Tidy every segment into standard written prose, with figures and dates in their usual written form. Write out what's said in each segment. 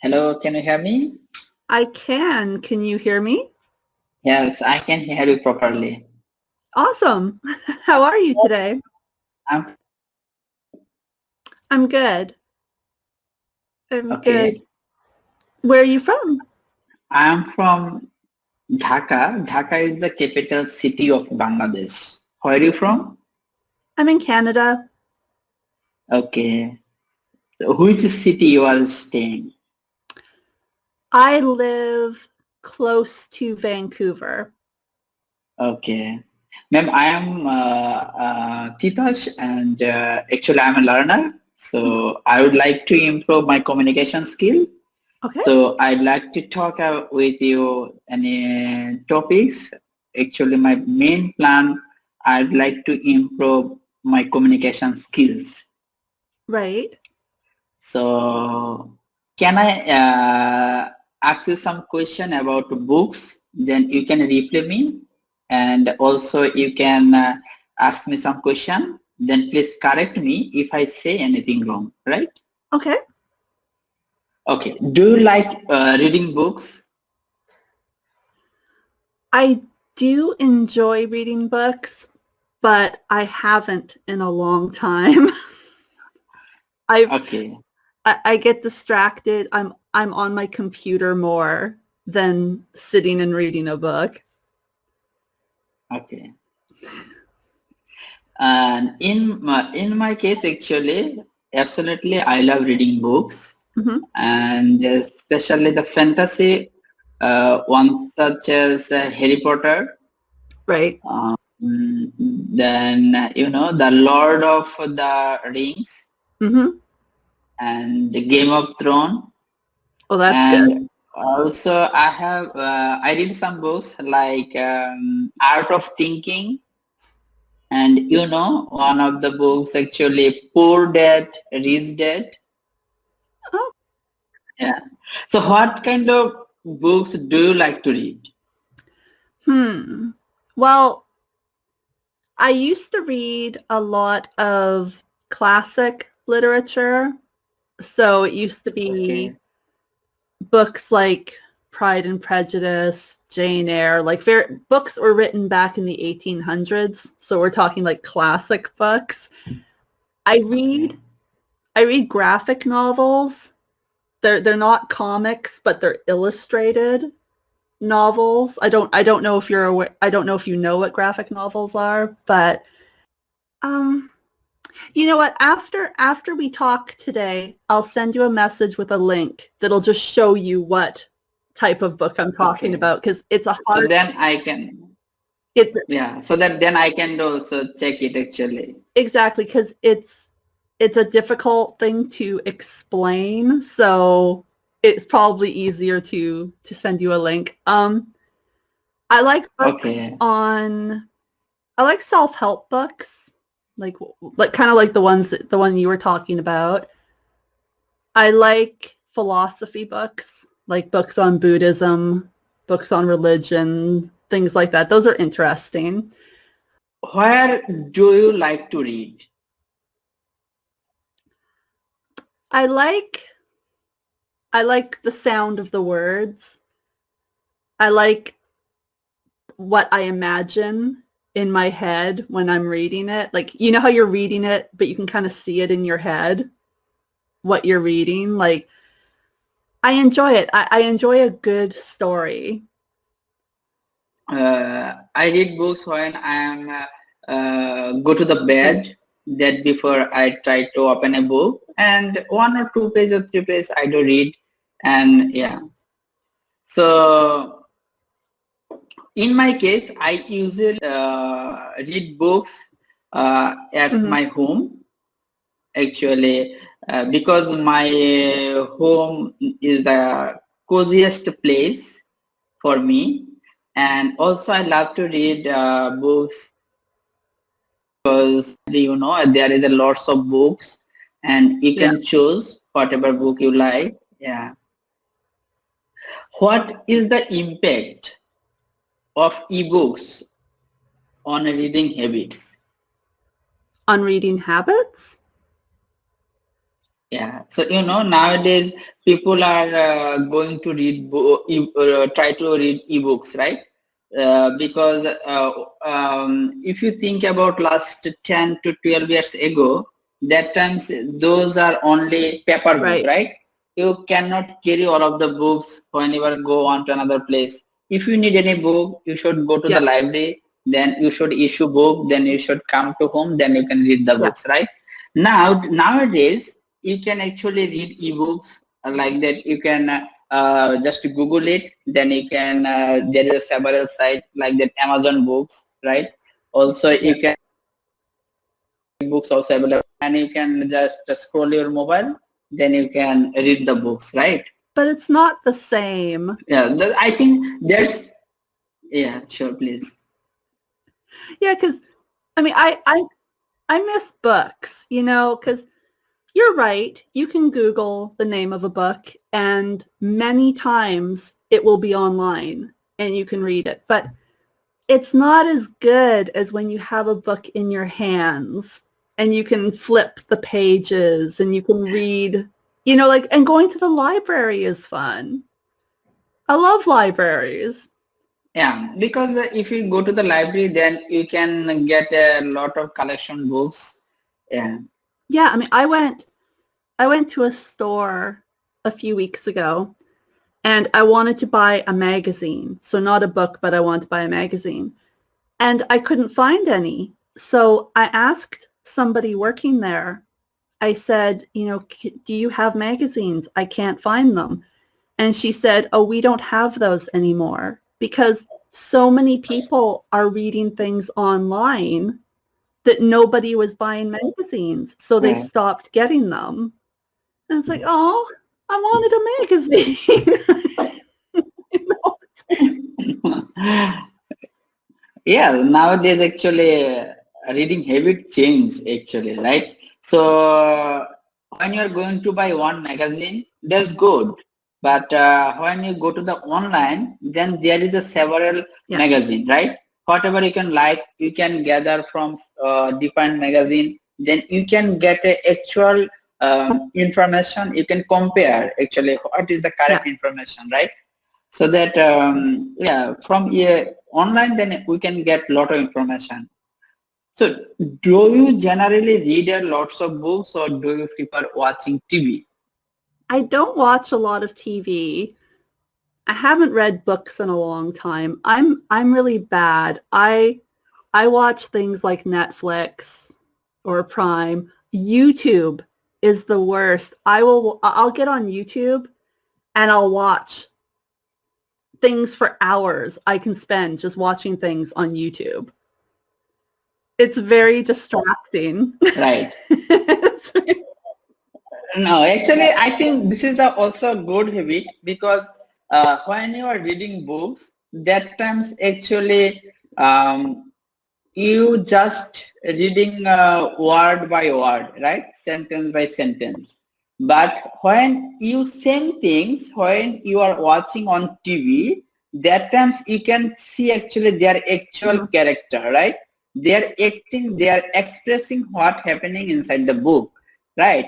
Hello, can you hear me? I can. Can you hear me? Yes, I can hear you properly. Awesome. How are you today? I'm I'm good. I'm good. okay. Where are you from? I'm from Dhaka. Dhaka is the capital city of Bangladesh. Where are you from? I'm in Canada. Okay. So which city you are staying? I live close to Vancouver. Okay. Ma'am, I am Titash and actually I'm a learner. So I would like to improve my communication skill. Okay. So I'd like to talk with you any topics. Actually, my main plan, I'd like to improve my communication skills. Right. So can I ask you some question about books? Then you can reply me, and also you can ask me some question. Then please correct me if I say anything wrong. Right? Okay. Okay. Do you like reading books? I do enjoy reading books, but I haven't in a long time. I've Okay. I get distracted. I'm on my computer more than sitting and reading a book. Okay. And in my case, actually, absolutely, I love reading books, Hmm. and especially the fantasy ones such as Harry Potter. Right. Um, then the Lord of the Rings Hmm. and the Game of Thrones, Oh, that's good. and also I read some books like Art of Thinking. And one of the books actually Poor Dad, Rich Dad. Oh. Yeah. So what kind of books do you like to read? Well, I used to read a lot of classic literature. So it used to be Okay. books like Pride and Prejudice, Jane Eyre, like books that were written back in the 1800s. So we're talking like classic books. I Okay. read I read graphic novels. They're not comics, but they're illustrated novels. I don't know if you're aware, I don't know if you know what graphic novels are, but um you know what? After we talk today, I'll send you a message with a link that'll just show you what type of book I'm talking Okay. about because it's a So hard then I can, it yeah. So that then I can also check it actually. exactly because it's a difficult thing to explain, so it's probably easier to send you a link. I like books Okay. on I like self-help books, like kind of like the one you were talking about. I like philosophy books, like books on Buddhism, books on religion, things like that. Those are interesting. Where do you like to read? I like I like the sound of the words. I like what I imagine in my head when I'm reading it. Like you know how you're reading it, but you can kind of see it in your head what you're reading. Like I enjoy it. I enjoy a good story. I read books when I am go to the bed. That before I try to open a book, and 1 or 2 page or 3 page I do read, and yeah. So in my case, I usually read books at Mm-hmm. my home actually because my home is the coziest place for me, and also I love to read books because there is a lots of books and you Yeah. can choose whatever book you like. Yeah. What is the impact of ebooks on reading habits? On reading habits? Yeah, so nowadays people are going to read try to read ebooks, right? Because if you think about last 10 to 12 years ago, that times those are only paper book, Right. right? You cannot carry all of the books whenever go on to another place. If you need any book, you should go to the Yeah. library, then you should issue book, then you should come to home, then you can read the Yeah. books, right? Nowadays you can actually read ebooks like that. You can just Google it, then you can there is several sites like that, Amazon books, right? Also Yeah. you can books also available, and you can just scroll your mobile, then you can read the books, right? But it's not the same. Yeah, I think there's, yeah, sure, please. Yeah, because I mean, I miss books, because you're right. You can Google the name of a book, and many times it will be online, and you can read it. But it's not as good as when you have a book in your hands, and you can flip the pages, and you can read. And going to the library is fun. I love libraries. Yeah, because if you go to the library, then you can get a lot of collection books. Yeah. Yeah, I mean, I went to a store a few weeks ago, and I wanted to buy a magazine. So not a book, but I wanted to buy a magazine. And I couldn't find any. So I asked somebody working there. I said, do you have magazines? I can't find them. And she said, oh, we don't have those anymore because so many people are reading things online that nobody was buying magazines. So they Right. stopped getting them. And it's like, oh, I wanted a magazine. You know? Yeah, nowadays actually reading habit change actually, right? So when you're going to buy one magazine, that's good. But when you go to the online, then there is a several Yeah, magazine, right? Whatever you can like, you can gather from different magazine. Then you can get a actual information. You can compare actually what is the yeah. current information, right? So that yeah, from here online, then we can get lot of information. So do you generally read a lots of books, or do you prefer watching TV? I don't watch a lot of TV. I haven't read books in a long time. I'm really bad. I watch things like Netflix or Prime. YouTube is the worst. I'll get on YouTube and I'll watch things for hours. I can spend just watching things on YouTube. It's very distracting. Right. It's No, actually, I think this is the also good habit, because when you are reading books, that times actually you just reading word by word, right? Sentence by sentence. But when you same things, when you are watching on TV, that times you can see actually their actual character, right? They are acting, they are expressing what happening inside the book, right?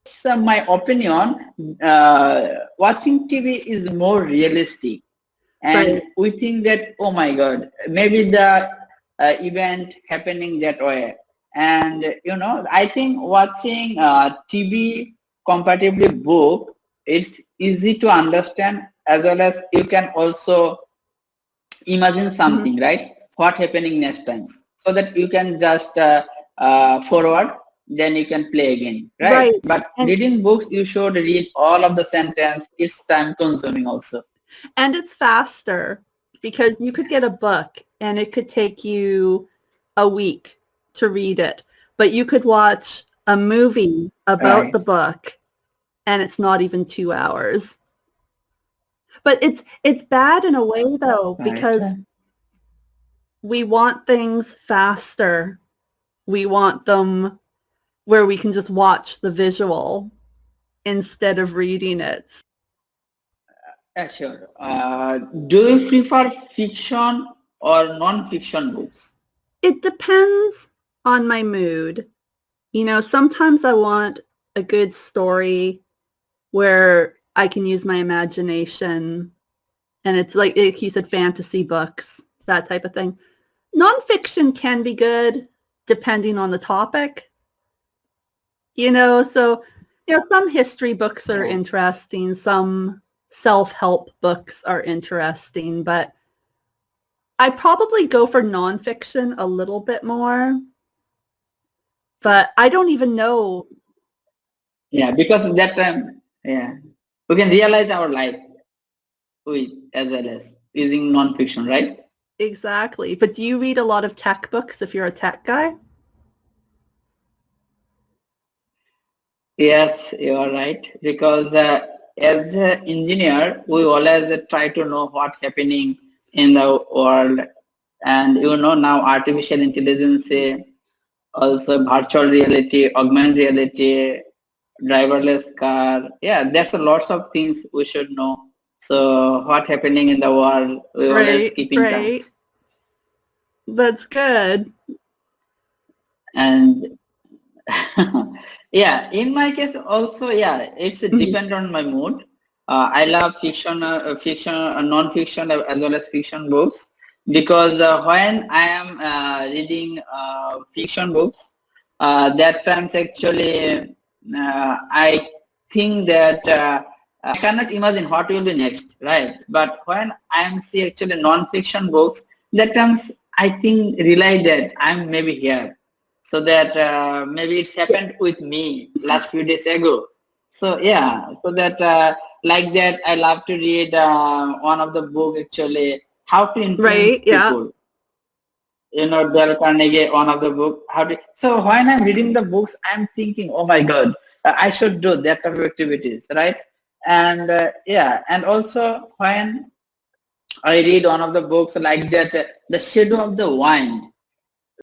So my opinion, watching TV is more realistic, and right. we think that, oh my god, maybe the event happening that way. And I think watching TV comparatively book, it's easy to understand, as well as you can also imagine Mhm. something, right? What happening next times, so that you can just forward, then you can play again, right? Right. But And reading books, you should read all of the sentence. It's time consuming also. and it's faster because you could get a book and it could take you a week to read it, but you could watch a movie about Right. the book and it's not even 2 hours. But it's bad in a way though Right. because we want things faster. We want them where we can just watch the visual instead of reading it. Yeah, sure. Do you prefer fiction or non-fiction books? It depends on my mood. You know, sometimes I want a good story where I can use my imagination, and it's like you said, fantasy books, that type of thing. Nonfiction can be good depending on the topic, you know, so, you know, some history books are Yeah. interesting, some self-help books are interesting, but I probably go for nonfiction a little bit more, but I don't even know. Yeah, because at that time, yeah, we can realize our life with as well as using non-fiction, right? Exactly. But do you read a lot of tech books if you're a tech guy? Yes, you are right. Because as an engineer, we always try to know what's happening in the world. And you know now artificial intelligence, also virtual reality, augmented reality, driverless car. Yeah, there's a lots of things we should know. So what happening in the world, we always Right, keep in touch. right. That's good. And yeah, in my case also, yeah, it's depend on my mood. I love non-fiction as well as fiction books because when I am reading fiction books, that times actually I think that I cannot imagine what will be next, right? But when I am see actually non-fiction books, that times I think realize that I'm maybe here, so that maybe it's happened with me last few days ago. So yeah, so that like that I love to read one of the book actually, how to influence Right, yeah. people. You know, Dale Carnegie, one of the book. So when I'm reading the books, I'm thinking, oh my God, I should do that type of activities, right? And yeah, and also when I read one of the books like that, The Shadow of the Wind.